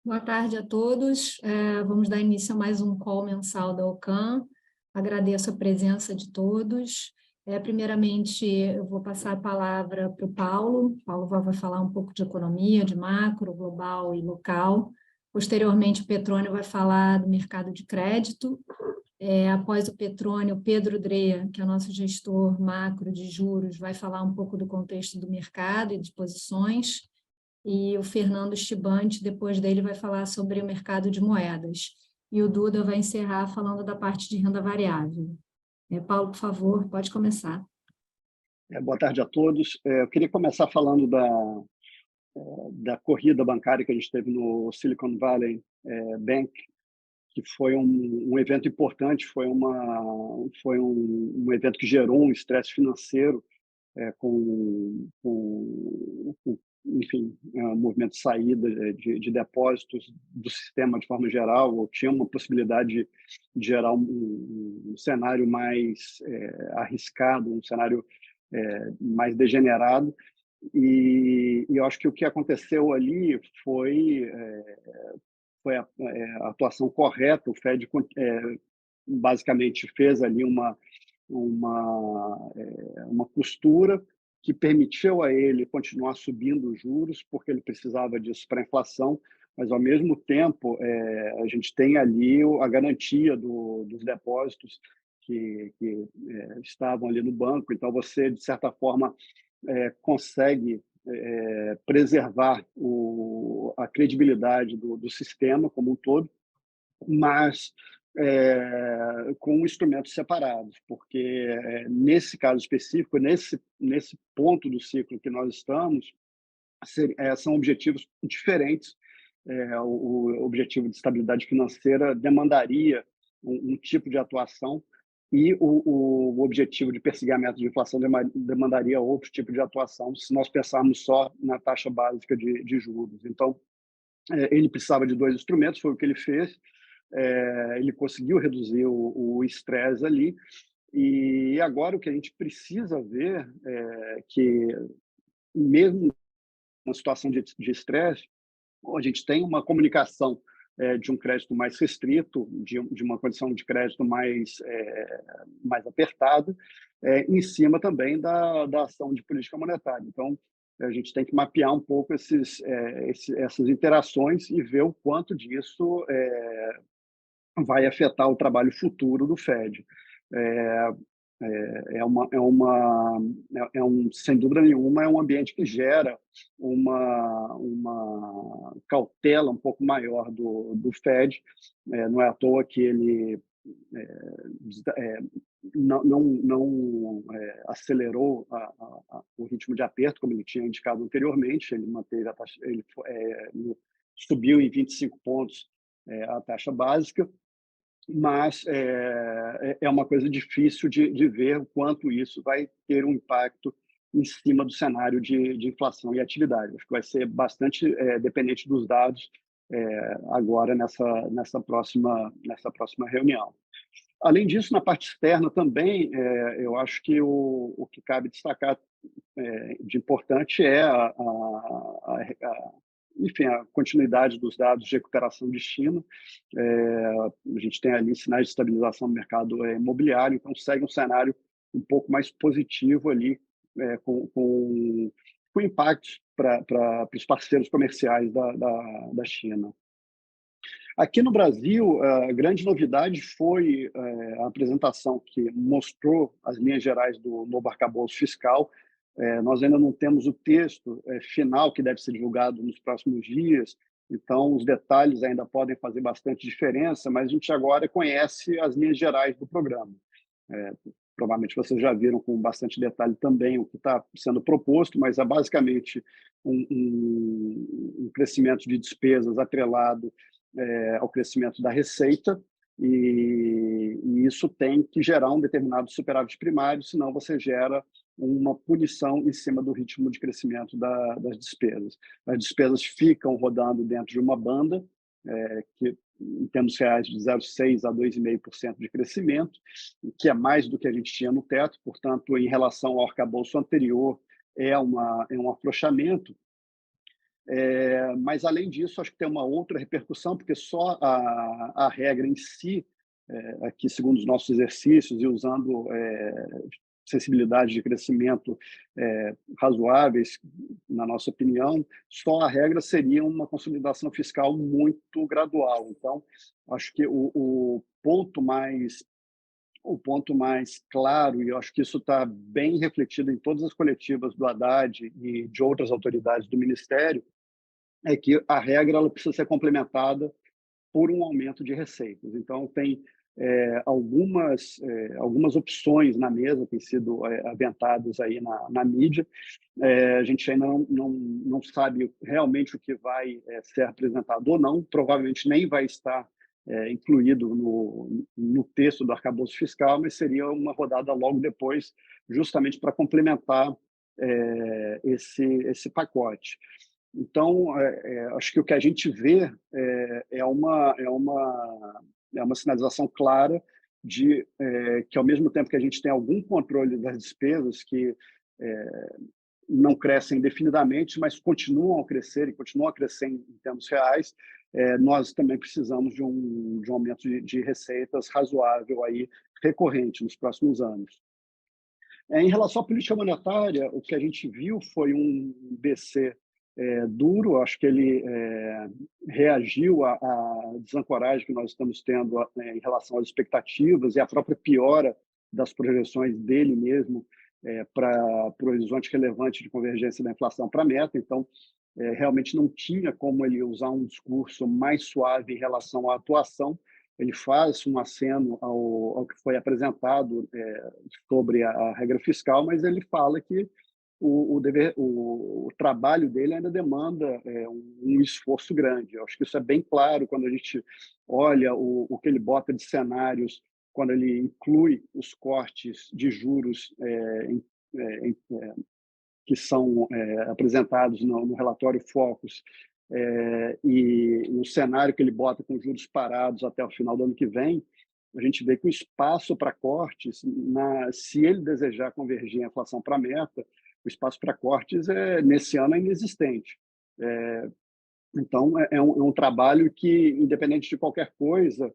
Boa tarde a todos. Vamos dar início a mais um call mensal da OCAM. Agradeço a presença de todos. Primeiramente, eu vou passar a palavra para o Paulo. O Paulo vai falar um pouco de economia, de macro, global e local. Posteriormente, o Petrônio vai falar do mercado de crédito. Após o Petrônio, o Pedro Drea, que é o nosso gestor macro de juros, vai falar um pouco do contexto do mercado e de posições. E o Fernando Stibante, depois dele, vai falar sobre o mercado de moedas. E o Duda vai encerrar falando da parte de renda variável. Paulo, por favor, pode começar. Boa tarde a todos. Eu queria começar falando da corrida bancária que a gente teve no Silicon Valley Bank, que foi um evento importante, foi um evento que gerou um estresse financeiro enfim, um movimento de saída de depósitos do sistema de forma geral, ou tinha uma possibilidade de gerar um cenário mais arriscado, um cenário mais degenerado. E eu acho que o que aconteceu ali foi a atuação correta. O Fed basicamente fez ali uma costura que permitiu a ele continuar subindo os juros, porque ele precisava disso para a inflação, mas, ao mesmo tempo, a gente tem ali a garantia dos depósitos que estavam ali no banco. Então, você, de certa forma, consegue preservar a credibilidade do sistema como um todo, mas com instrumentos separados, porque nesse caso específico, nesse ponto do ciclo que nós estamos, são objetivos diferentes. O objetivo de estabilidade financeira demandaria um tipo de atuação, e o objetivo de perseguimento de inflação demandaria outro tipo de atuação, se nós pensarmos só na taxa básica de juros. Então, ele precisava de dois instrumentos, foi o que ele fez. Ele conseguiu reduzir o estresse ali, e agora o que a gente precisa ver é que, mesmo na situação de estresse, a gente tem uma comunicação de um crédito mais restrito, de uma condição de crédito mais apertada, em cima também da ação de política monetária. Então, a gente tem que mapear um pouco essas interações e ver o quanto disso vai afetar o trabalho futuro do Fed. Sem dúvida nenhuma, é um ambiente que gera uma cautela um pouco maior do Fed. Não é à toa que ele não acelerou o ritmo de aperto, como ele tinha indicado anteriormente. Ele manteve a taxa, subiu em 25 pontos a taxa básica, mas é uma coisa difícil de ver o quanto isso vai ter um impacto em cima do cenário de inflação e atividade. Acho que vai ser bastante dependente dos dados agora nessa próxima reunião. Além disso, na parte externa também, eu acho que o que cabe destacar de importante é enfim, a continuidade dos dados de recuperação de China. A gente tem ali sinais de estabilização do mercado imobiliário, então segue um cenário um pouco mais positivo ali, com impactos para os parceiros comerciais da China. Aqui no Brasil, a grande novidade foi a apresentação que mostrou as linhas gerais do novo arcabouço fiscal. Nós ainda não temos o texto final, que deve ser divulgado nos próximos dias, então os detalhes ainda podem fazer bastante diferença, mas a gente agora conhece as linhas gerais do programa. Provavelmente vocês já viram com bastante detalhe também o que está sendo proposto, mas é basicamente um crescimento de despesas atrelado ao crescimento da receita, e isso tem que gerar um determinado superávit primário, senão você gera uma punição em cima do ritmo de crescimento das despesas. As despesas ficam rodando dentro de uma banda, que, em termos reais, de 0,6% a 2,5% de crescimento, que é mais do que a gente tinha no teto. Portanto, em relação ao arcabouço anterior, é um afrouxamento. Mas, além disso, acho que tem uma outra repercussão, porque só a regra em si, aqui segundo os nossos exercícios e usando sensibilidades de crescimento razoáveis, na nossa opinião, só a regra seria uma consolidação fiscal muito gradual. Então, acho que o ponto mais claro, e eu acho que isso está bem refletido em todas as coletivas do Haddad e de outras autoridades do Ministério, é que a regra ela precisa ser complementada por um aumento de receitas. Então, tem algumas opções na mesa, têm sido aventadas aí na mídia. A gente ainda não sabe realmente o que vai ser apresentado ou não, provavelmente nem vai estar incluído no texto do arcabouço fiscal, mas seria uma rodada logo depois, justamente para complementar esse pacote. Então, acho que o que a gente vê é uma sinalização clara de que, ao mesmo tempo que a gente tem algum controle das despesas que não crescem indefinidamente, mas continuam a crescer e continuam a crescer em termos reais, nós também precisamos de um aumento de receitas razoável aí, recorrente nos próximos anos. Em relação à política monetária, o que a gente viu foi um BC duro. Acho que ele reagiu à desancoragem que nós estamos tendo em relação às expectativas e à própria piora das projeções dele mesmo para o horizonte relevante de convergência da inflação para a meta. Então, realmente não tinha como ele usar um discurso mais suave em relação à atuação. Ele faz um aceno ao que foi apresentado sobre a regra fiscal, mas ele fala que o trabalho dele ainda demanda um esforço grande. Eu acho que isso é bem claro quando a gente olha o que ele bota de cenários, quando ele inclui os cortes de juros que são apresentados no relatório Focus, e no cenário que ele bota com juros parados até o final do ano que vem, a gente vê que o espaço para cortes, se ele desejar convergir a inflação para a meta, o espaço para cortes nesse ano é inexistente. Então, é um trabalho que, independente de qualquer coisa,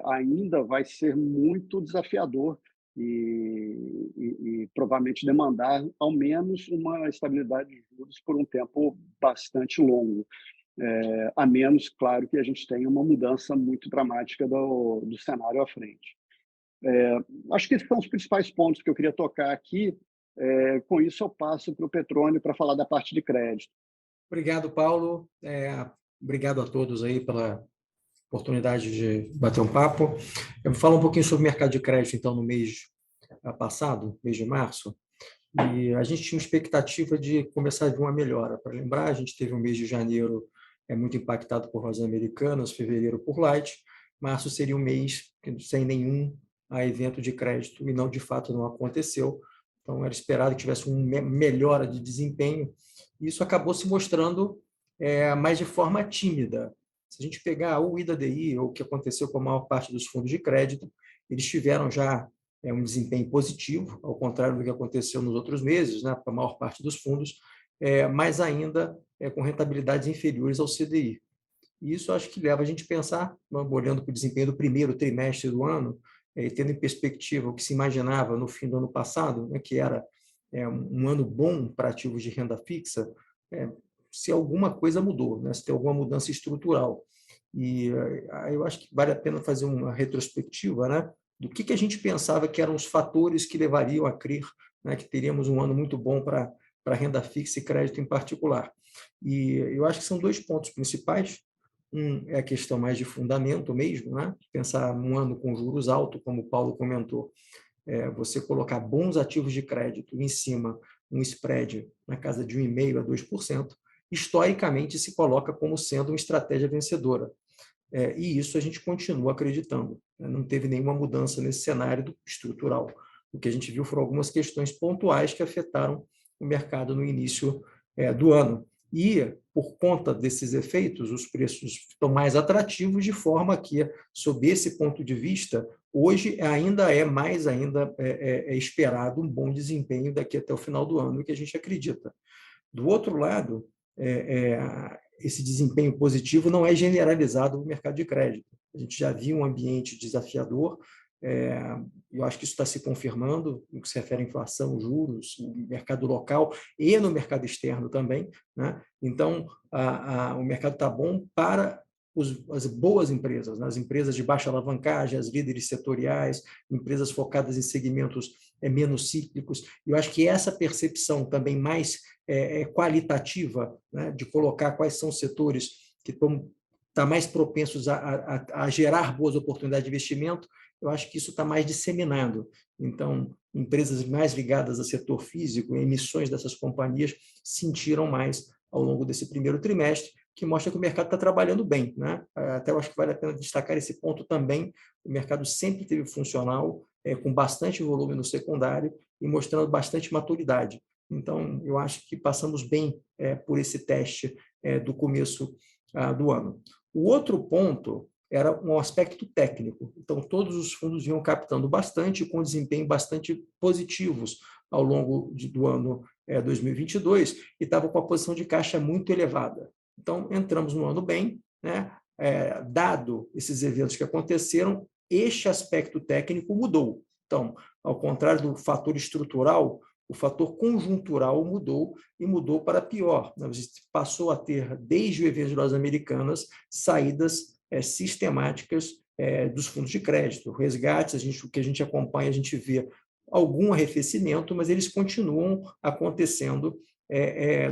ainda vai ser muito desafiador e provavelmente demandar, ao menos, uma estabilidade de juros por um tempo bastante longo. A menos, claro, que a gente tenha uma mudança muito dramática do cenário à frente. Acho que esses são os principais pontos que eu queria tocar aqui. Com isso, eu passo para o Petroni para falar da parte de crédito. Obrigado, Paulo. Obrigado a todos aí pela oportunidade de bater um papo. Eu vou falar um pouquinho sobre o mercado de crédito, então, no mês passado, mês de março. E a gente tinha uma expectativa de começar a ver uma melhora. Para lembrar, a gente teve um mês de janeiro muito impactado por razões americanas, fevereiro por light, março seria um mês sem nenhum evento de crédito, e não, de fato, não aconteceu. Então, era esperado que tivesse uma melhora de desempenho. Isso acabou se mostrando mais de forma tímida. Se a gente pegar o IDADI, ou o que aconteceu com a maior parte dos fundos de crédito, eles tiveram já um desempenho positivo, ao contrário do que aconteceu nos outros meses, né, para a maior parte dos fundos, mas ainda com rentabilidades inferiores ao CDI. E isso acho que leva a gente a pensar, olhando para o desempenho do primeiro trimestre do ano, e tendo em perspectiva o que se imaginava no fim do ano passado, né, que era um ano bom para ativos de renda fixa, se alguma coisa mudou, né, se tem alguma mudança estrutural. E eu acho que vale a pena fazer uma retrospectiva, né, do que a gente pensava que eram os fatores que levariam a crer, né, que teríamos um ano muito bom para renda fixa e crédito em particular. E eu acho que são dois pontos principais. Um é a questão mais de fundamento mesmo, né? Pensar num ano com juros altos, como o Paulo comentou, você colocar bons ativos de crédito em cima, um spread na casa de 1,5% a 2%, historicamente se coloca como sendo uma estratégia vencedora. E isso a gente continua acreditando. Não teve nenhuma mudança nesse cenário estrutural. O que a gente viu foram algumas questões pontuais que afetaram o mercado no início do ano. E, por conta desses efeitos, os preços estão mais atrativos, de forma que, sob esse ponto de vista, hoje ainda é esperado um bom desempenho daqui até o final do ano, que a gente acredita. Do outro lado, esse desempenho positivo não é generalizado no mercado de crédito. A gente já viu um ambiente desafiador, eu acho que isso está se confirmando no que se refere à inflação, juros, no mercado local e no mercado externo também, né? Então, o mercado está bom para as boas empresas, né? As empresas de baixa alavancagem, as líderes setoriais, empresas focadas em segmentos menos cíclicos. Eu acho que essa percepção também mais qualitativa, né, de colocar quais são os setores que estão mais propensos a gerar boas oportunidades de investimento, eu acho que isso está mais disseminado. Então, empresas mais ligadas ao setor físico, emissões dessas companhias, sentiram mais ao longo desse primeiro trimestre, que mostra que o mercado está trabalhando bem, né? Até eu acho que vale a pena destacar esse ponto também. O mercado sempre esteve funcional, com bastante volume no secundário e mostrando bastante maturidade. Então, eu acho que passamos bem por esse teste do começo do ano. O outro ponto era um aspecto técnico. Então, todos os fundos vinham captando bastante, com desempenho bastante positivos ao longo do ano 2022, e estavam com a posição de caixa muito elevada. Então, entramos no ano bem, né? Dado esses eventos que aconteceram, este aspecto técnico mudou. Então, ao contrário do fator estrutural, o fator conjuntural mudou, e mudou para pior. A gente passou a ter, desde o evento de lojas americanas, saídas sistemáticas dos fundos de crédito. Resgates, o que a gente acompanha, a gente vê algum arrefecimento, mas eles continuam acontecendo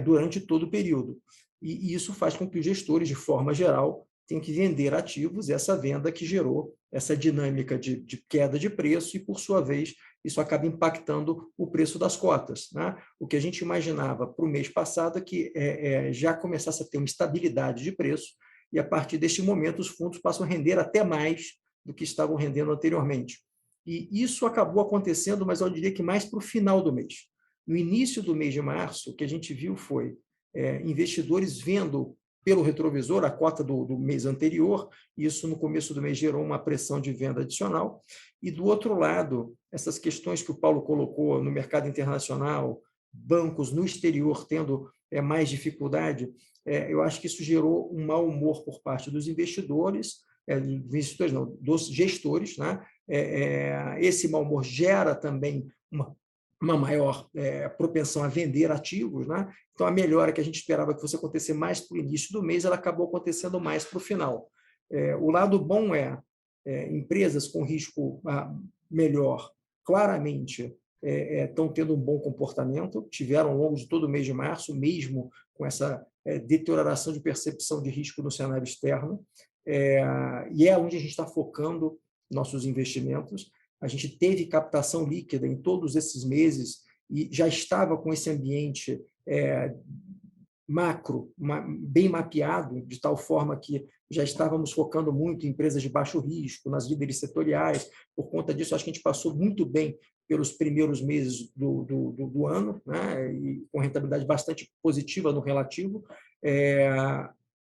durante todo o período. E isso faz com que os gestores, de forma geral, tenham que vender ativos, essa venda que gerou essa dinâmica de queda de preço, e, por sua vez, isso acaba impactando o preço das cotas, né? O que a gente imaginava para o mês passado é que já começasse a ter uma estabilidade de preço, e, a partir deste momento, os fundos passam a render até mais do que estavam rendendo anteriormente. E isso acabou acontecendo, mas eu diria que mais para o final do mês. No início do mês de março, o que a gente viu foi investidores vendo pelo retrovisor a cota do mês anterior, e isso no começo do mês gerou uma pressão de venda adicional. E, do outro lado, essas questões que o Paulo colocou no mercado internacional, bancos no exterior tendo mais dificuldade, eu acho que isso gerou um mau humor por parte dos investidores, não, dos gestores, né? Esse mau humor gera também uma maior propensão a vender ativos, né? Então, a melhora que a gente esperava que fosse acontecer mais para o início do mês, ela acabou acontecendo mais para o final. O lado bom empresas com risco melhor, claramente, estão tendo um bom comportamento, tiveram ao longo de todo o mês de março, mesmo com essa deterioração de percepção de risco no cenário externo, e é onde a gente está focando nossos investimentos. A gente teve captação líquida em todos esses meses e já estava com esse ambiente macro bem mapeado, de tal forma que já estávamos focando muito em empresas de baixo risco, nas líderes setoriais. Por conta disso, acho que a gente passou muito bem pelos primeiros meses do ano, né? E com rentabilidade bastante positiva no relativo.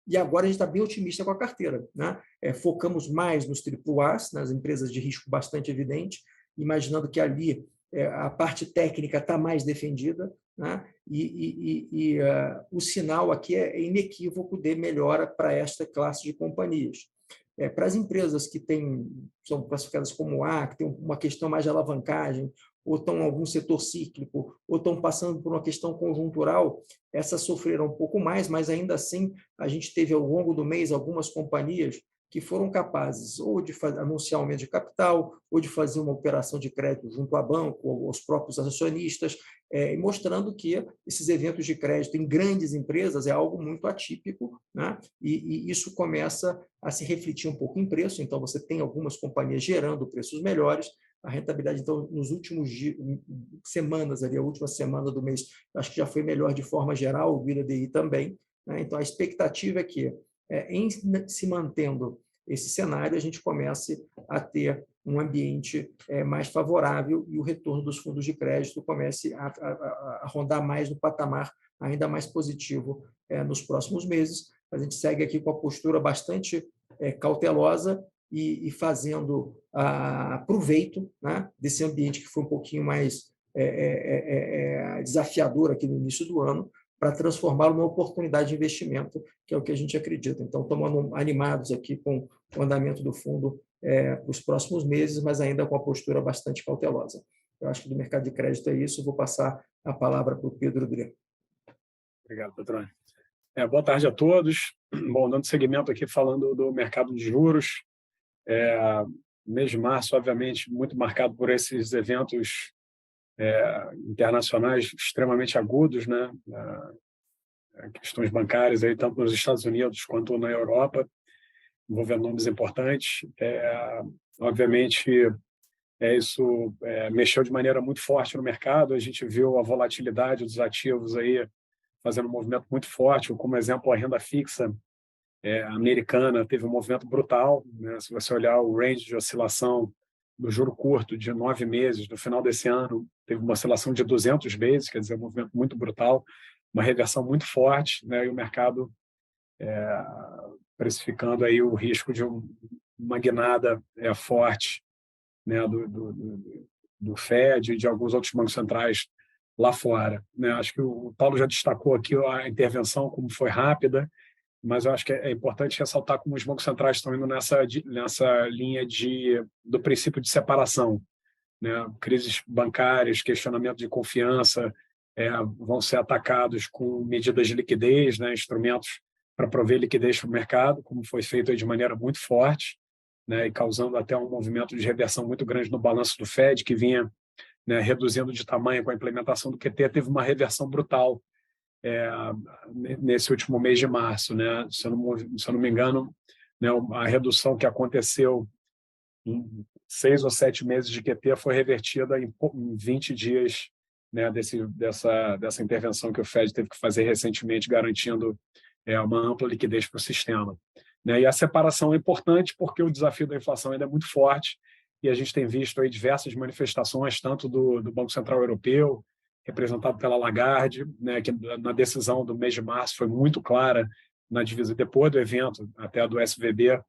E agora a gente está bem otimista com a carteira, né? Focamos mais nos AAAs, nas empresas de risco bastante evidente, imaginando que ali a parte técnica está mais defendida, né? O sinal aqui é inequívoco de melhora para esta classe de companhias. Para as empresas que são classificadas como A, que tem uma questão mais de alavancagem, ou estão em algum setor cíclico, ou estão passando por uma questão conjuntural, essas sofreram um pouco mais, mas ainda assim a gente teve ao longo do mês algumas companhias que foram capazes ou de anunciar aumento de capital, ou de fazer uma operação de crédito junto a banco, ou aos próprios acionistas, mostrando que esses eventos de crédito em grandes empresas é algo muito atípico, né? E isso começa a se refletir um pouco em preço. Então, você tem algumas companhias gerando preços melhores. A rentabilidade, então, nos últimos semanas, a última semana do mês, acho que já foi melhor de forma geral, o VIRA-DI também, né? Então, a expectativa é que, em se mantendo esse cenário, a gente comece a ter um ambiente mais favorável e o retorno dos fundos de crédito comece a rondar mais no patamar ainda mais positivo nos próximos meses. A gente segue aqui com a postura bastante cautelosa e fazendo proveito, né, desse ambiente que foi um pouquinho mais desafiador aqui no início do ano, para transformá-lo numa oportunidade de investimento, que é o que a gente acredita. Então, estamos animados aqui com o andamento do fundo para os próximos meses, mas ainda com a postura bastante cautelosa. Eu acho que do mercado de crédito é isso. Vou passar a palavra para o Pedro Dré. Obrigado, Petrone. Boa tarde a todos. Bom, dando seguimento aqui, falando do mercado de juros. Mês de março, obviamente, muito marcado por esses eventos internacionais extremamente agudos, né? Questões bancárias, aí, tanto nos Estados Unidos quanto na Europa, envolvendo nomes importantes. Obviamente, isso mexeu de maneira muito forte no mercado. A gente viu a volatilidade dos ativos aí fazendo um movimento muito forte. Como exemplo, a renda fixa americana teve um movimento brutal, né? Se você olhar o range de oscilação do juro curto de 9 meses, no final desse ano, teve uma oscilação de 200 vezes, quer dizer, um movimento muito brutal, uma reversão muito forte, né? E o mercado precificando aí o risco de uma guinada forte, né? do Fed e de alguns outros bancos centrais lá fora, né? Acho que o Paulo já destacou aqui a intervenção, como foi rápida, mas eu acho que é importante ressaltar como os bancos centrais estão indo nessa linha do princípio de separação, né? Crises bancárias, questionamento de confiança vão ser atacados com medidas de liquidez, né? Instrumentos para prover liquidez para o mercado, como foi feito aí de maneira muito forte, né? E causando até um movimento de reversão muito grande no balanço do Fed, que vinha, né, reduzindo de tamanho com a implementação do QT, teve uma reversão brutal nesse último mês de março, né? Se eu não me engano, né, a redução que aconteceu em 6 ou 7 meses de QT foi revertida em 20 dias, né, dessa intervenção que o Fed teve que fazer recentemente, garantindo uma ampla liquidez para o sistema, né? E a separação é importante porque o desafio da inflação ainda é muito forte e a gente tem visto aí diversas manifestações, tanto do Banco Central Europeu, representado pela Lagarde, né, que na decisão do mês de março foi muito clara na divisão, depois do evento, até a do SVB,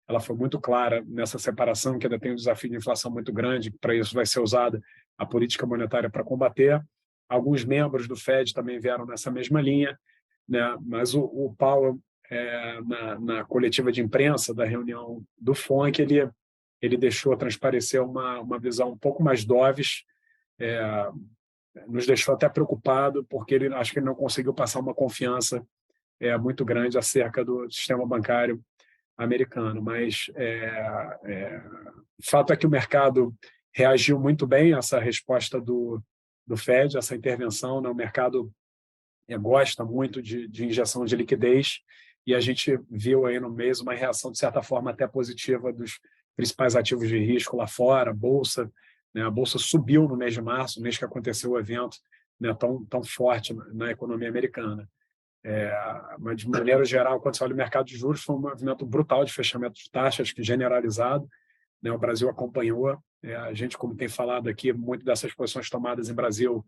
ela foi muito clara nessa separação, que ainda tem um desafio de inflação muito grande, para isso vai ser usada a política monetária para combater. Alguns membros do Fed também vieram nessa mesma linha, né, mas o Powell, na coletiva de imprensa da reunião do FONC, ele deixou transparecer uma visão um pouco mais dovish, nos deixou até preocupado, porque acho que ele não conseguiu passar uma confiança muito grande acerca do sistema bancário americano. Mas o fato é que o mercado reagiu muito bem a essa resposta do Fed, essa intervenção, né? O mercado gosta muito de injeção de liquidez, e a gente viu aí no mês uma reação, de certa forma, até positiva dos principais ativos de risco lá fora, a Bolsa, né? A Bolsa subiu no mês de março, no mês que aconteceu o evento, né, tão forte na economia americana. Mas, de maneira geral, quando você olha o mercado de juros, foi um movimento brutal de fechamento de taxas, que generalizado, né? O Brasil acompanhou. A gente, como tem falado aqui, muito dessas posições tomadas em Brasil,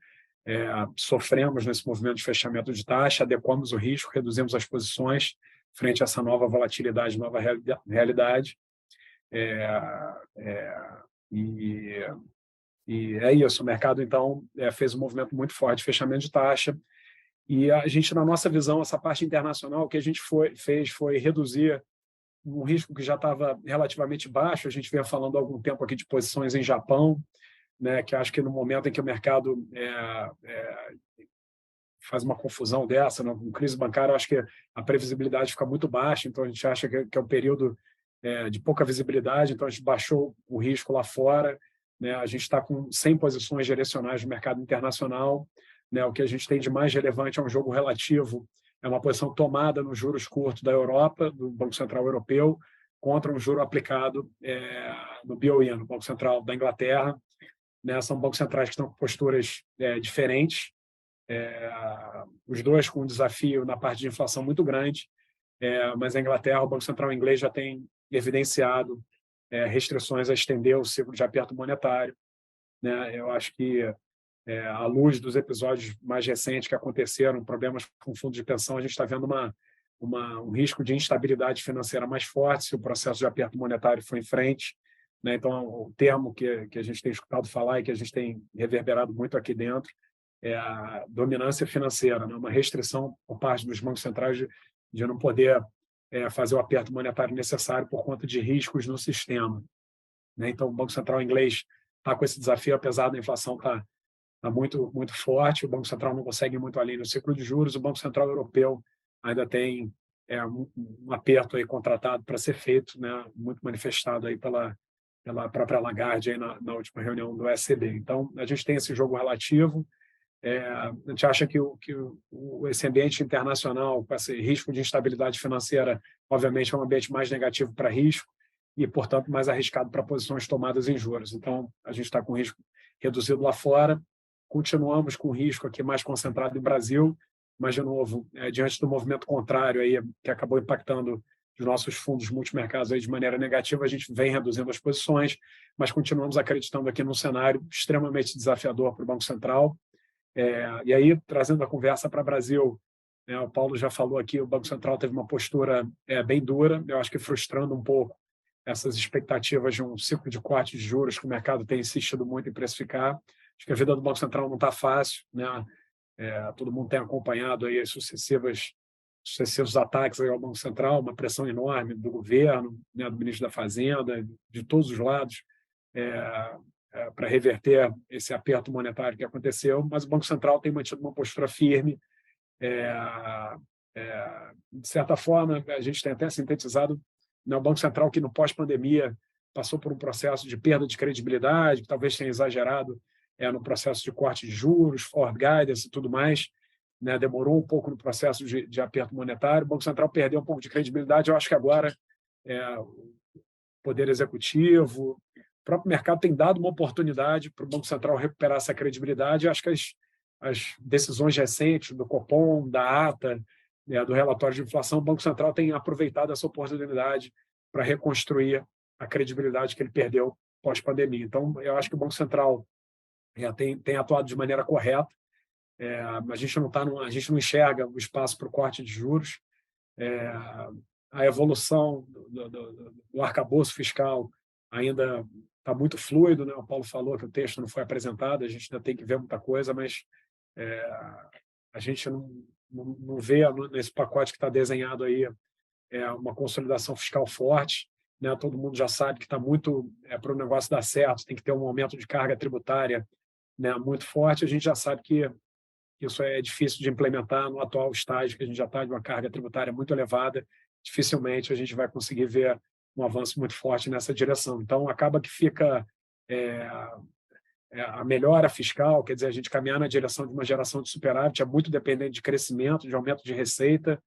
sofremos nesse movimento de fechamento de taxa, adequamos o risco, reduzimos as posições frente a essa nova volatilidade, nova realidade. E é isso, o mercado, então, fez um movimento muito forte de fechamento de taxa, e a gente, na nossa visão, essa parte internacional, o que a gente fez foi reduzir um risco que já estava relativamente baixo. A gente vinha falando há algum tempo aqui de posições em Japão, né, que acho que no momento em que o mercado faz uma confusão dessa, né, com crise bancária, acho que a previsibilidade fica muito baixa, então a gente acha que é um período de pouca visibilidade, então a gente baixou o risco lá fora, né? A gente está com 100 posições direcionais no mercado internacional, né? O que a gente tem de mais relevante é um jogo relativo, é uma posição tomada nos juros curtos da Europa, do Banco Central Europeu, contra um juro aplicado no BOE, no Banco Central da Inglaterra, né? São bancos centrais que estão com posturas diferentes, os dois com um desafio na parte de inflação muito grande, mas a Inglaterra, o Banco Central inglês já tem evidenciado restrições a estender o ciclo de aperto monetário, né? Eu acho que, à luz dos episódios mais recentes que aconteceram, problemas com fundo de pensão, a gente está vendo um risco de instabilidade financeira mais forte se o processo de aperto monetário for em frente, né? Então, o termo que a gente tem escutado falar e que a gente tem reverberado muito aqui dentro a dominância financeira, né? Uma restrição por parte dos bancos centrais de não poder fazer o aperto monetário necessário por conta de riscos no sistema, né? Então, o Banco Central inglês está com esse desafio, apesar da inflação estar muito, muito forte, o Banco Central não consegue ir muito além no ciclo de juros, o Banco Central Europeu ainda tem um aperto aí contratado para ser feito, né? Muito manifestado aí pela própria Lagarde aí na última reunião do ECB. Então, a gente tem esse jogo relativo. A gente acha que esse ambiente internacional, com esse risco de instabilidade financeira, obviamente é um ambiente mais negativo para risco e, portanto, mais arriscado para posições tomadas em juros. Então, a gente está com risco reduzido lá fora, continuamos com risco aqui mais concentrado em Brasil, mas, de novo, diante do movimento contrário aí, que acabou impactando os nossos fundos multimercados aí de maneira negativa, a gente vem reduzindo as posições, mas continuamos acreditando aqui num cenário extremamente desafiador para o Banco Central. E aí, trazendo a conversa para o Brasil, o Paulo já falou aqui, o Banco Central teve uma postura bem dura, eu acho que frustrando um pouco essas expectativas de um ciclo de corte de juros que o mercado tem insistido muito em precificar. Acho que a vida do Banco Central não está fácil, né? Todo mundo tem acompanhado aí as sucessivos ataques aí ao Banco Central, uma pressão enorme do governo, né, do ministro da Fazenda, de todos os lados, para reverter esse aperto monetário que aconteceu, mas o Banco Central tem mantido uma postura firme. De certa forma, a gente tem até sintetizado, né, o Banco Central que no pós-pandemia passou por um processo de perda de credibilidade, que talvez tenha exagerado no processo de corte de juros, forward guidance e tudo mais, né, demorou um pouco no processo de aperto monetário, o Banco Central perdeu um pouco de credibilidade. Eu acho que agora o Poder Executivo, o próprio mercado tem dado uma oportunidade para o Banco Central recuperar essa credibilidade. Eu acho que as decisões recentes do Copom, da ATA, né, do relatório de inflação, o Banco Central tem aproveitado essa oportunidade para reconstruir a credibilidade que ele perdeu pós-pandemia. Então, eu acho que o Banco Central tem atuado de maneira correta. A gente não enxerga o espaço para o corte de juros. A evolução do arcabouço fiscal ainda está muito fluido, né? O Paulo falou que o texto não foi apresentado, a gente ainda tem que ver muita coisa, mas a gente não vê nesse pacote que está desenhado aí uma consolidação fiscal forte, né? Todo mundo já sabe que está muito para o negócio dar certo, tem que ter um aumento de carga tributária, né, muito forte. A gente já sabe que isso é difícil de implementar no atual estágio, que a gente já está de uma carga tributária muito elevada. Dificilmente a gente vai conseguir ver um avanço muito forte nessa direção. Então, acaba que fica a melhora fiscal, quer dizer, a gente caminhar na direção de uma geração de superávit é muito dependente de crescimento, de aumento de receita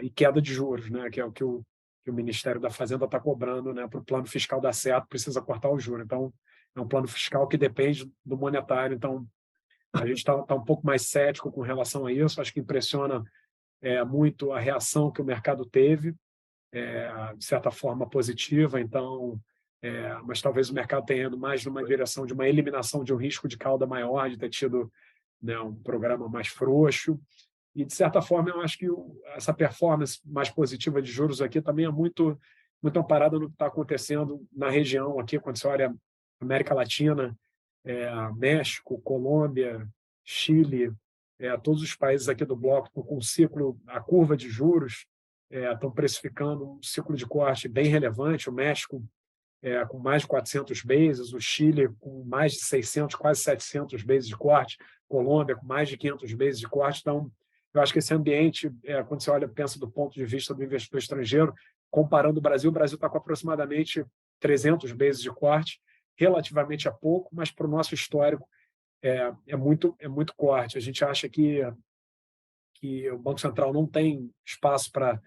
e queda de juros, né, que é o que o Ministério da Fazenda está cobrando, né, para o plano fiscal dar certo, precisa cortar o juro. Então, é um plano fiscal que depende do monetário. Então, a gente está um pouco mais cético com relação a isso. Acho que impressiona muito a reação que o mercado teve, de certa forma positiva. Então, mas talvez o mercado tenha ido mais numa direção de uma eliminação de um risco de cauda maior, de ter tido, né, um programa mais frouxo. E, de certa forma, eu acho que essa performance mais positiva de juros aqui também é muito, muito amparada no que está acontecendo na região aqui, quando você olha América Latina, México, Colômbia, Chile, todos os países aqui do bloco com um ciclo, a curva de juros estão precificando um ciclo de corte bem relevante. O México com mais de 400 bases, o Chile com mais de 600, quase 700 bases de corte, Colômbia com mais de 500 bases de corte. Então, eu acho que esse ambiente, quando você olha, pensa do ponto de vista do investidor estrangeiro, comparando o Brasil está com aproximadamente 300 bases de corte, relativamente a pouco, mas para o nosso histórico é muito corte. A gente acha que o Banco Central não tem espaço para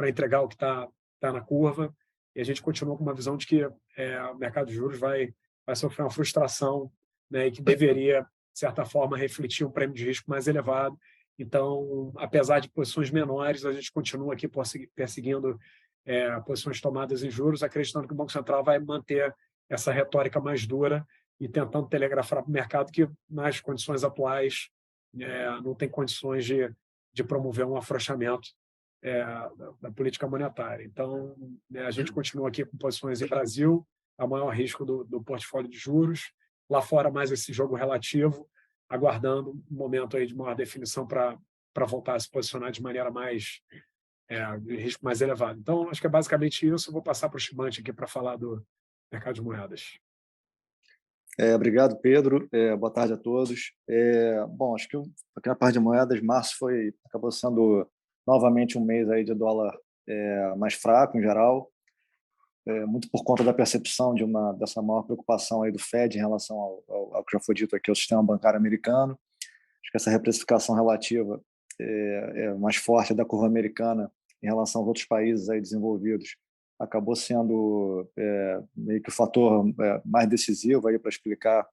entregar o que está na curva, e a gente continua com uma visão de que o mercado de juros vai sofrer uma frustração, né, e que deveria, de certa forma, refletir um prêmio de risco mais elevado. Então, apesar de posições menores, a gente continua aqui perseguindo posições tomadas em juros, acreditando que o Banco Central vai manter essa retórica mais dura e tentando telegrafar para o mercado que, nas condições atuais, não tem condições de promover um afrouxamento da política monetária. Então, a gente continua aqui com posições em Brasil, a maior risco do portfólio de juros, lá fora mais esse jogo relativo, aguardando um momento aí de maior definição para voltar a se posicionar de maneira de risco mais elevado. Então, acho que é basicamente isso. Eu vou passar para o Chimante aqui para falar do mercado de moedas. Obrigado, Pedro. Boa tarde a todos. Bom, acho que aqui na parte de moedas, março acabou sendo novamente um mês aí de dólar mais fraco em geral, muito por conta da percepção dessa maior preocupação aí do Fed em relação ao que já foi dito aqui, ao sistema bancário americano. Acho que essa reprecificação relativa mais forte da curva americana em relação aos outros países aí desenvolvidos acabou sendo meio que o fator mais decisivo para explicar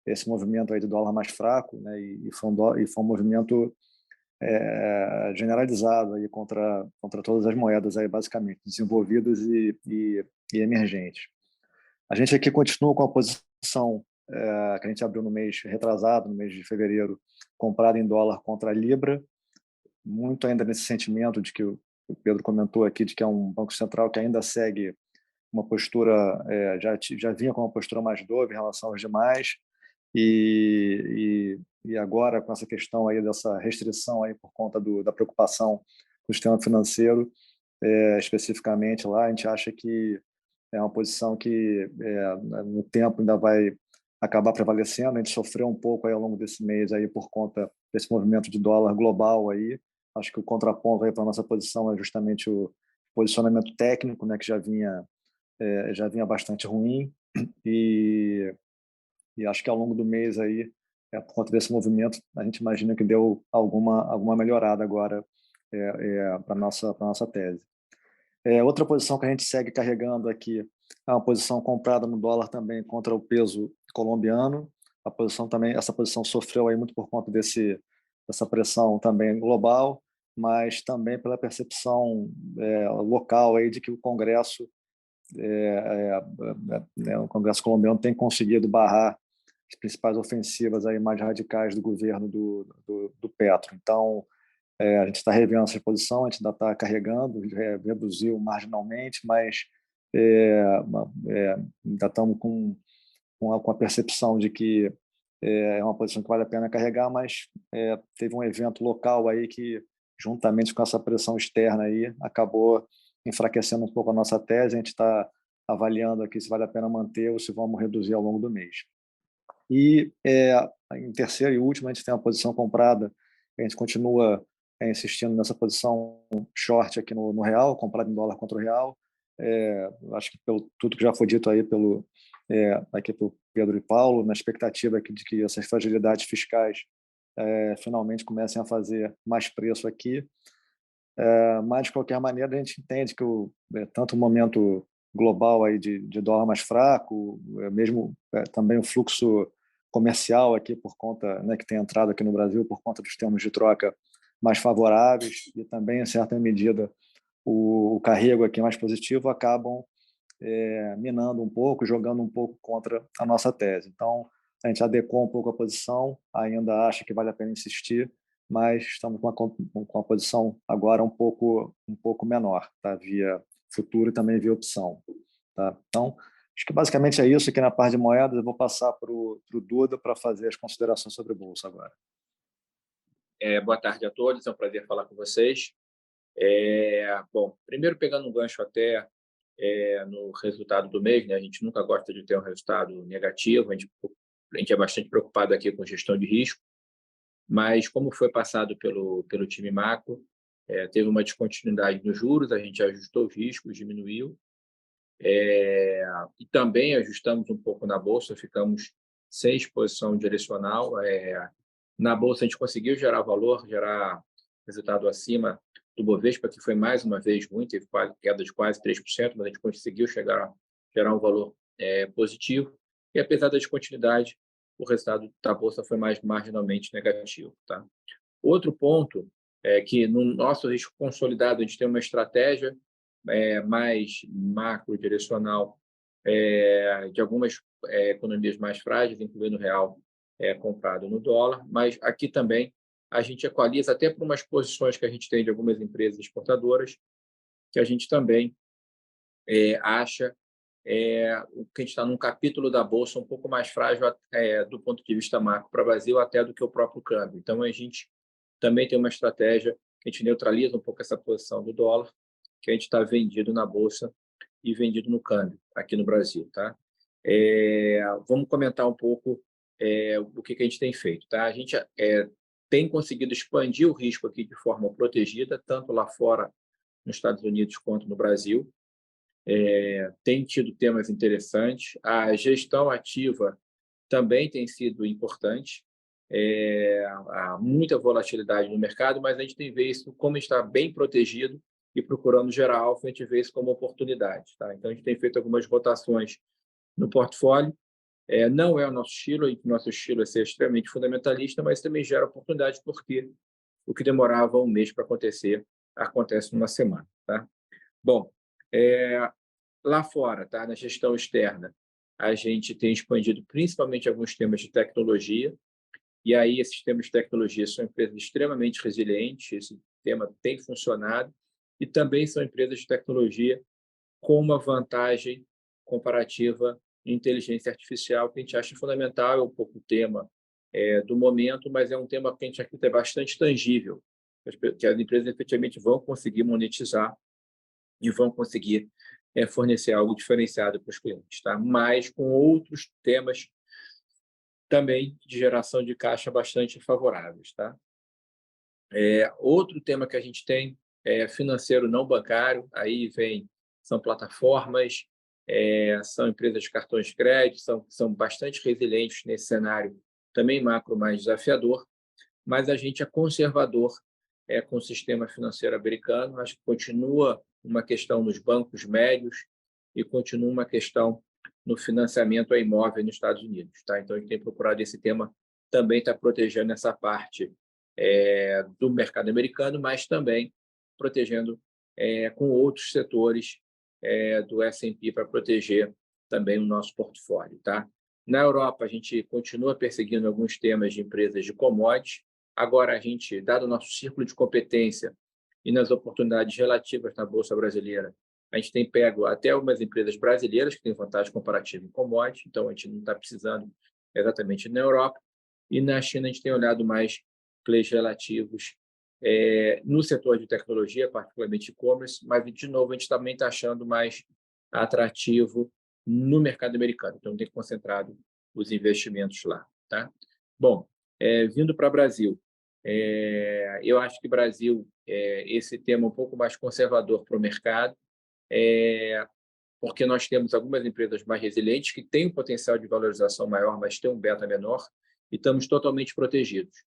esse movimento aí de dólar mais fraco, né? E foi um movimento generalizado aí contra todas as moedas aí, basicamente, desenvolvidas e emergentes. A gente aqui continua com a posição que a gente abriu no mês retrasado, no mês de fevereiro, comprada em dólar contra a Libra, muito ainda nesse sentimento de que o Pedro comentou aqui, de que é um banco central que ainda segue uma postura, já vinha com uma postura mais dove em relação aos demais, e agora com essa questão aí dessa restrição aí por conta da preocupação com o sistema financeiro, especificamente lá, a gente acha que é uma posição que no tempo ainda vai acabar prevalecendo. A gente sofreu um pouco aí ao longo desse mês aí por conta desse movimento de dólar global aí. Acho que o contraponto aí para a nossa posição é justamente o posicionamento técnico, né, que já vinha bastante ruim, e acho que ao longo do mês aí, por conta desse movimento, a gente imagina que deu alguma melhorada agora para nossa tese. Outra posição que a gente segue carregando aqui é uma posição comprada no dólar também contra o peso colombiano. Essa posição sofreu aí muito por conta dessa pressão também global, mas também pela percepção local aí de que o Congresso o Congresso colombiano tem conseguido barrar as principais ofensivas aí mais radicais do governo do Petro. Então, a gente está revendo essa posição, a gente ainda está carregando, reduziu marginalmente, mas ainda estamos com a percepção de que é uma posição que vale a pena carregar, mas teve um evento local aí que, juntamente com essa pressão externa aí, acabou enfraquecendo um pouco a nossa tese. A gente está avaliando aqui se vale a pena manter ou se vamos reduzir ao longo do mês. E em terceiro e último, a gente tem uma posição comprada, a gente continua insistindo nessa posição short aqui no real, comprado em dólar contra o real. Acho que pelo tudo que já foi dito aí aqui pelo Pedro e Paulo, na expectativa aqui de que essas fragilidades fiscais finalmente comecem a fazer mais preço aqui. Mas, de qualquer maneira, a gente entende que tanto o momento global aí de dólar mais fraco, mesmo também o fluxo comercial aqui por conta, né, que tem entrado aqui no Brasil por conta dos termos de troca mais favoráveis, e também, em certa medida, o carrego aqui mais positivo, acabam minando um pouco, jogando um pouco contra a nossa tese. Então, a gente adequou um pouco a posição, ainda acha que vale a pena insistir, mas estamos com a posição agora um pouco menor, tá? Via futuro e também via opção. Tá? Então, acho que basicamente é isso aqui na parte de moedas. Eu vou passar para o Duda para fazer as considerações sobre bolsa agora. Boa tarde a todos, é um prazer falar com vocês. Bom, primeiro pegando um gancho até no resultado do mês, né? A gente nunca gosta de ter um resultado negativo, a gente é bastante preocupado aqui com gestão de risco, mas como foi passado pelo time macro, teve uma descontinuidade nos juros, a gente ajustou os riscos, diminuiu, e também ajustamos um pouco na bolsa, ficamos sem exposição direcional. Na bolsa a gente conseguiu gerar valor, gerar resultado acima do Bovespa, que foi mais uma vez ruim, teve queda de quase 3%, mas a gente conseguiu gerar um valor positivo, e apesar da descontinuidade, o resultado da bolsa foi mais marginalmente negativo. Tá? Outro ponto é que no nosso risco consolidado a gente tem uma estratégia mais macro-direcional de algumas economias mais frágeis, incluindo o real comprado no dólar, mas aqui também a gente equaliza até por umas posições que a gente tem de algumas empresas exportadoras, que a gente também acha o que a gente está num capítulo da Bolsa um pouco mais frágil do ponto de vista macro para o Brasil até do que o próprio câmbio. Então, a gente também tem uma estratégia que a gente neutraliza um pouco essa posição do dólar, que a gente está vendido na Bolsa e vendido no câmbio aqui no Brasil. Tá? Vamos comentar um pouco o que a gente tem feito. Tá? A gente tem conseguido expandir o risco aqui de forma protegida, tanto lá fora, nos Estados Unidos, quanto no Brasil. Tem tido temas interessantes. A gestão ativa também tem sido importante. Há muita volatilidade no mercado, mas a gente tem visto como está bem protegido e procurando gerar alfa, a gente vê isso como oportunidade. Tá? Então, a gente tem feito algumas rotações no portfólio. Não é o nosso estilo é ser extremamente fundamentalista, mas também gera oportunidade, porque o que demorava um mês para acontecer, acontece numa semana. Tá? Bom, lá fora, tá? Na gestão externa, a gente tem expandido principalmente alguns temas de tecnologia, e aí esses temas de tecnologia são empresas extremamente resilientes, esse tema tem funcionado, e também são empresas de tecnologia com uma vantagem comparativa em inteligência artificial, que a gente acha fundamental, é um pouco o tema do momento, mas é um tema que a gente acredita é bastante tangível, que as empresas efetivamente vão conseguir monetizar e vão conseguir fornecer algo diferenciado para os clientes, tá? Mas com outros temas também de geração de caixa bastante favoráveis, tá? Outro tema que a gente tem é financeiro não bancário, aí são plataformas, são empresas de cartões de crédito, são bastante resilientes nesse cenário, também macro mais desafiador, mas a gente é conservador com o sistema financeiro americano, acho que continua uma questão nos bancos médios e continua uma questão no financiamento a imóvel nos Estados Unidos. Tá? Então, a gente tem procurado esse tema também está protegendo essa parte do mercado americano, mas também protegendo com outros setores do S&P para proteger também o nosso portfólio. Tá? Na Europa, a gente continua perseguindo alguns temas de empresas de commodities. Agora, a gente, dado o nosso círculo de competência e nas oportunidades relativas na Bolsa Brasileira, a gente tem pego até algumas empresas brasileiras que têm vantagem comparativa em commodities, então a gente não está precisando exatamente na Europa. E na China, a gente tem olhado mais plays relativos no setor de tecnologia, particularmente e-commerce, mas, de novo, a gente também está achando mais atrativo no mercado americano, então tem concentrado os investimentos lá. Tá? Bom, vindo para o Brasil, eu acho que o Brasil, esse tema é um pouco mais conservador para o mercado, porque nós temos algumas empresas mais resilientes que têm um potencial de valorização maior, mas têm um beta menor, e estamos totalmente protegidos.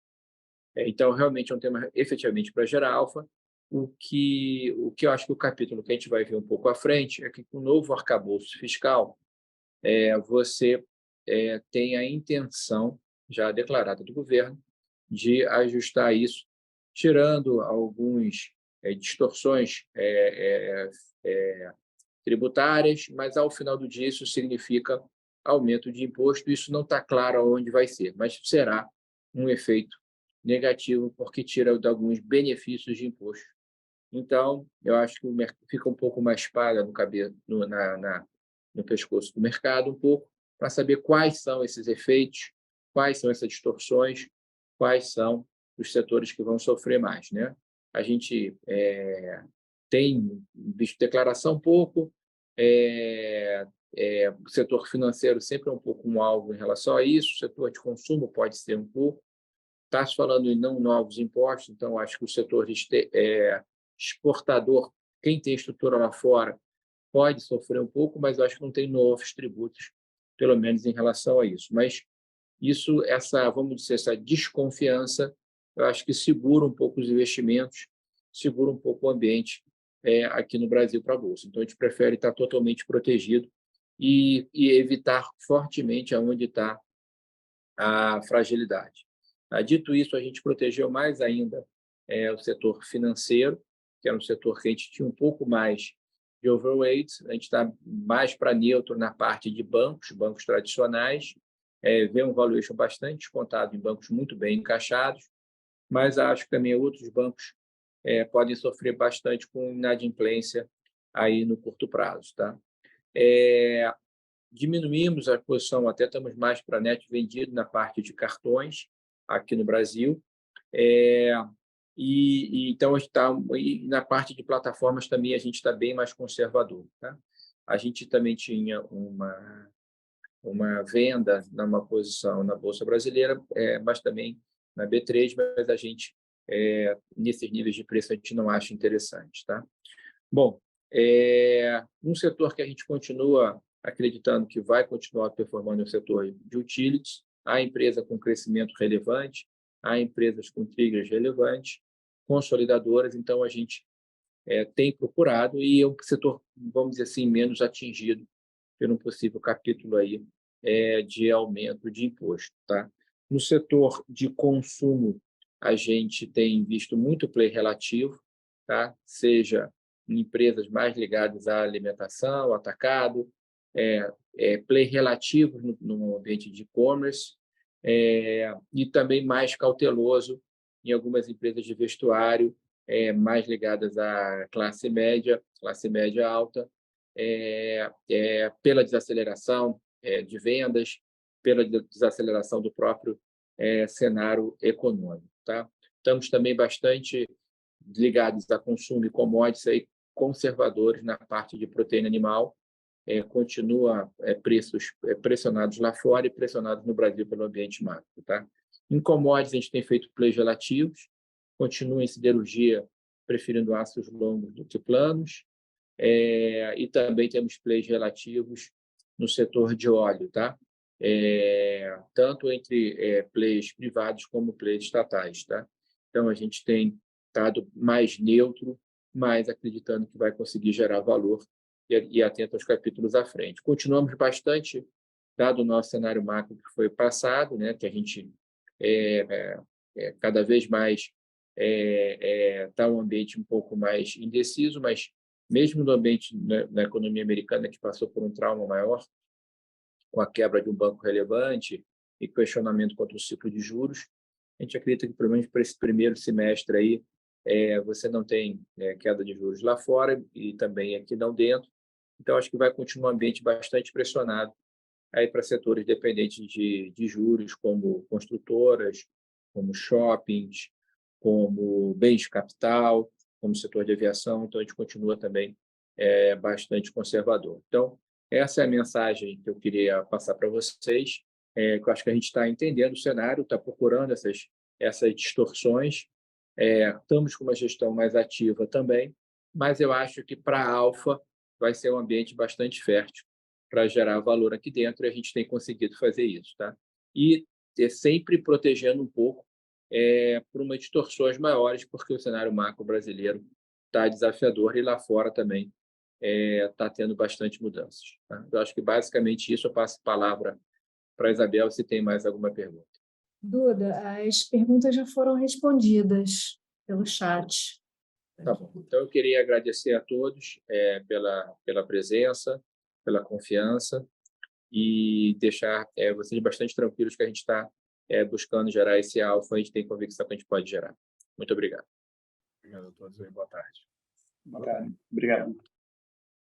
Então, realmente é um tema efetivamente para gerar alfa. O que eu acho que o capítulo que a gente vai ver um pouco à frente é que, com o novo arcabouço fiscal, você tem a intenção já declarada do governo de ajustar isso, tirando algumas distorções tributárias, mas, ao final do dia, isso significa aumento de imposto. Isso não está claro aonde vai ser, mas será um efeito negativo, porque tira de alguns benefícios de imposto. Então, eu acho que fica um pouco mais palha no pescoço do mercado, um pouco, para saber quais são esses efeitos, quais são essas distorções, quais são os setores que vão sofrer mais. Né? A gente tem visto declaração um pouco, o setor financeiro sempre é um pouco um alvo em relação a isso, o setor de consumo pode ser um pouco. Está se falando em não novos impostos, então acho que o setor exportador, quem tem estrutura lá fora, pode sofrer um pouco, mas eu acho que não tem novos tributos, pelo menos em relação a isso. Mas isso, vamos dizer, essa desconfiança, eu acho que segura um pouco os investimentos, segura um pouco o ambiente aqui no Brasil para a Bolsa. Então, a gente prefere estar totalmente protegido e evitar fortemente aonde está a fragilidade. Dito isso, a gente protegeu mais ainda o setor financeiro, que era um setor que a gente tinha um pouco mais de overweight, a gente está mais para neutro na parte de bancos tradicionais, vê um valuation bastante descontado em bancos muito bem encaixados, mas acho que também outros bancos podem sofrer bastante com inadimplência aí no curto prazo. Tá? Diminuímos a posição, até estamos mais para net vendido na parte de cartões aqui no Brasil. Então, na parte de plataformas também a gente está bem mais conservador. Tá? A gente também tinha uma venda numa posição na Bolsa Brasileira, mas também na B3, mas a gente, nesses níveis de preço, a gente não acha interessante. Tá? Bom, um setor que a gente continua acreditando que vai continuar performando é o setor de utilities, há empresa com crescimento relevante, há empresas com triggers relevantes, consolidadoras, então a gente tem procurado e é um setor, vamos dizer assim, menos atingido por um possível capítulo aí de aumento de imposto. Tá? No setor de consumo, a gente tem visto muito play relativo, tá? Seja em empresas mais ligadas à alimentação, atacado, play relativo no ambiente de e-commerce, e também mais cauteloso em algumas empresas de vestuário, mais ligadas à classe média alta, pela desaceleração de vendas, pela desaceleração do próprio cenário econômico. Tá? Estamos também bastante ligados a consumo e commodities aí, conservadores na parte de proteína animal, continua preços pressionados lá fora e pressionados no Brasil pelo ambiente macro. Tá? Em commodities, a gente tem feito plays relativos, continua em siderurgia, preferindo aços longos do que planos, e também temos plays relativos no setor de óleo, tá? Tanto entre plays privados como plays estatais. Tá? Então, a gente tem estado mais neutro, mas acreditando que vai conseguir gerar valor e atento aos capítulos à frente. Continuamos bastante, dado o nosso cenário macro que foi passado, né, que a gente cada vez mais está um ambiente um pouco mais indeciso, mas mesmo no ambiente na economia americana, que passou por um trauma maior, com a quebra de um banco relevante e questionamento contra o ciclo de juros, a gente acredita que, pelo menos para esse primeiro semestre aí, você não tem queda de juros lá fora e também aqui não dentro. Então, acho que vai continuar um ambiente bastante pressionado aí para setores dependentes de juros, como construtoras, como shoppings, como bens de capital, como setor de aviação. Então, a gente continua também bastante conservador. Então, essa é a mensagem que eu queria passar para vocês, que eu acho que a gente está entendendo o cenário, está procurando essas distorções, estamos com uma gestão mais ativa também, mas eu acho que para a Alfa vai ser um ambiente bastante fértil para gerar valor aqui dentro, e a gente tem conseguido fazer isso. Tá? E sempre protegendo um pouco por umas distorções maiores, porque o cenário macro brasileiro está desafiador e lá fora também está tendo bastante mudanças. Tá? Eu acho que basicamente isso. Eu passo a palavra para a Isabel, se tem mais alguma pergunta. Duda, as perguntas já foram respondidas pelo chat. Tá bom. Então, eu queria agradecer a todos pela presença, pela confiança e deixar vocês bastante tranquilos que a gente está buscando gerar esse alfa. A gente tem convicção que a gente pode gerar. Muito obrigado. Obrigado a todos e boa tarde. Boa tarde. Obrigado.